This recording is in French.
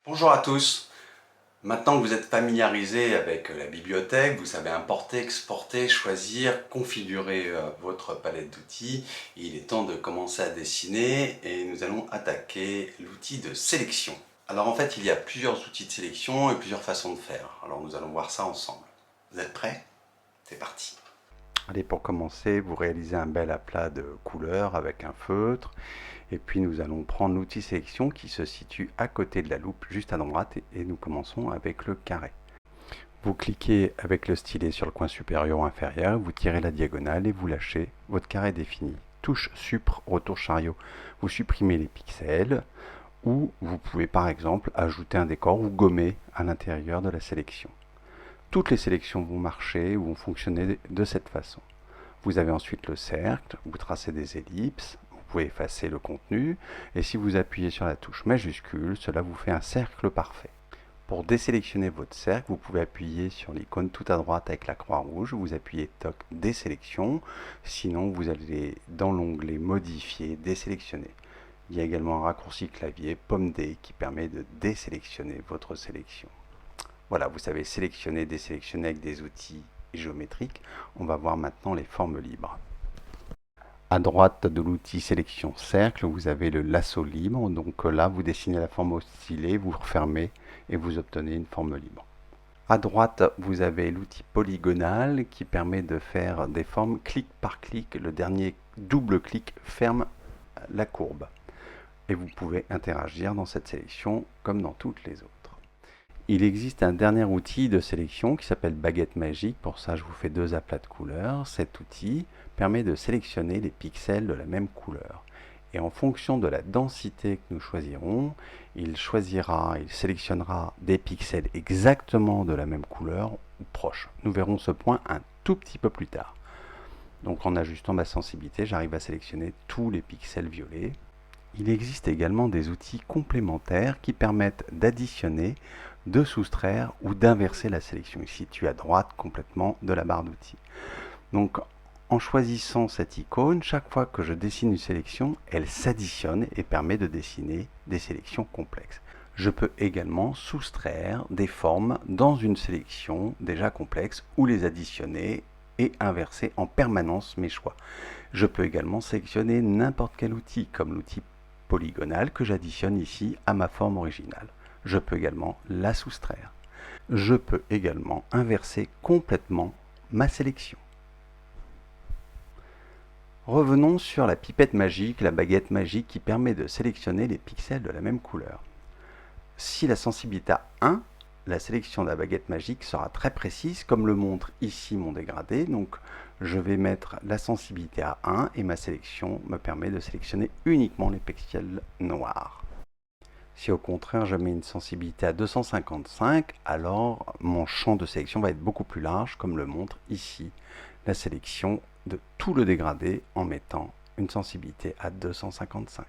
Bonjour à tous. Maintenant que vous êtes familiarisé avec la bibliothèque, vous savez importer, exporter, choisir, configurer votre palette d'outils, il est temps de commencer à dessiner et nous allons attaquer l'outil de sélection. Alors en fait, il y a plusieurs outils de sélection et plusieurs façons de faire. Alors nous allons voir ça ensemble. Vous êtes prêts? C'est parti. Allez, pour commencer, vous réalisez un bel aplat de couleurs avec un feutre. Et puis nous allons prendre l'outil sélection qui se situe à côté de la loupe, juste à droite, et nous commençons avec le carré. Vous cliquez avec le stylet sur le coin supérieur ou inférieur, vous tirez la diagonale et vous lâchez, votre carré est défini. Touche Supr, retour chariot, vous supprimez les pixels, ou vous pouvez par exemple ajouter un décor ou gommer à l'intérieur de la sélection. Toutes les sélections vont marcher ou vont fonctionner de cette façon. Vous avez ensuite le cercle, vous tracez des ellipses, vous pouvez effacer le contenu, et si vous appuyez sur la touche majuscule, cela vous fait un cercle parfait. Pour désélectionner votre cercle, vous pouvez appuyer sur l'icône tout à droite avec la croix rouge, vous appuyez TOC désélection, sinon vous allez dans l'onglet modifier, désélectionner. Il y a également un raccourci clavier pomme D qui permet de désélectionner votre sélection. Voilà, vous savez sélectionner, désélectionner avec des outils géométriques. On va voir maintenant les formes libres. À droite de l'outil sélection cercle, vous avez le lasso libre. Donc là, vous dessinez la forme au stylet, vous refermez et vous obtenez une forme libre. À droite, vous avez l'outil polygonal qui permet de faire des formes clic par clic. Le dernier double clic ferme la courbe. Et vous pouvez interagir dans cette sélection comme dans toutes les autres. Il existe un dernier outil de sélection qui s'appelle baguette magique. Pour ça, je vous fais deux aplats de couleurs. Cet outil permet de sélectionner les pixels de la même couleur. Et en fonction de la densité que nous choisirons, il sélectionnera des pixels exactement de la même couleur ou proches. Nous verrons ce point un tout petit peu plus tard. Donc en ajustant ma sensibilité, j'arrive à sélectionner tous les pixels violets. Il existe également des outils complémentaires qui permettent d'additionner, de soustraire ou d'inverser la sélection. Il se situe à droite complètement de la barre d'outils. Donc en choisissant cette icône, chaque fois que je dessine une sélection, elle s'additionne et permet de dessiner des sélections complexes. Je peux également soustraire des formes dans une sélection déjà complexe ou les additionner et inverser en permanence mes choix. Je peux également sélectionner n'importe quel outil, comme l'outil polygonal que j'additionne ici à ma forme originale. Je peux également la soustraire. Je peux également inverser complètement ma sélection. Revenons sur la pipette magique, la baguette magique qui permet de sélectionner les pixels de la même couleur. Si la sensibilité à 1, la sélection de la baguette magique sera très précise, comme le montre ici mon dégradé. Donc je vais mettre la sensibilité à 1 et ma sélection me permet de sélectionner uniquement les pixels noirs. Si au contraire je mets une sensibilité à 255, alors mon champ de sélection va être beaucoup plus large, comme le montre ici la sélection de tout le dégradé en mettant une sensibilité à 255.